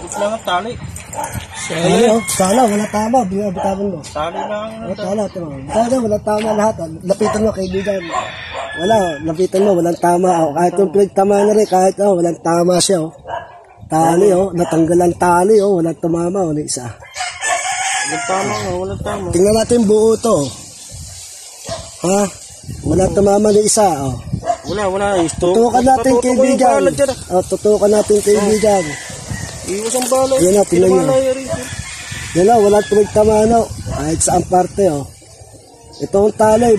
Ikot lang ang tali. Sana, wala tama. Bitawan mo. Tali lang. Sana, wala tama lahat. Lapitan mo, kaibigan. Wala, lapitan mo, walang tama. Kahit yung pinagtama na rin, kahit walang tama siya. Tali, natanggal ang tali, walang tumama, ni isa. Walang tama, walang tama. Tingnan natin buo to. Ha? Walang tumama ni isa, Wala. Tutukan natin, kaibigan. Tutukan natin, kaibigan. Iwas ang bala. Yan o, tingnan nyo. Yan o, walang pinagtama, kahit saan parte, Itong tali,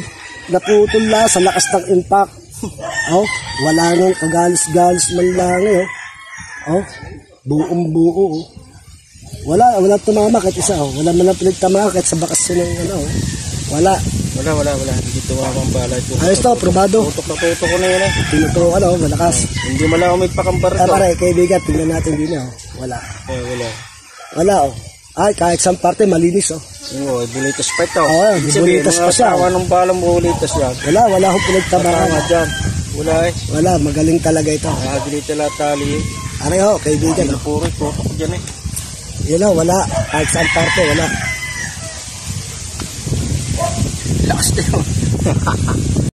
naputol la sa lakas ng impact. Wala nang kagalis-galis man lang, buong buo, Wala tumama kahit isa, Wala man lang pinagtama kahit sa bakas ng Wala. Wala. Hindi tumama ang bala. Ayos to, probado. Tutok ko na yan Tinutukan, malakas. Hindi malaw magpakambar to. Pare, kaibigan, tingnan natin din, Wala. Wala, Ay, kahit saan parte, malinis, Bulitas pa ito. Bulitas pa siya. Awa ng balang bulitas yan. Wala akong pinagtamaan. Wala, magaling talaga ito. Nakagilita lang tali. Aray, kaibigan, Puro, tutok dyan Yan, wala. Kahit saan parte, wala. Lakas na yun.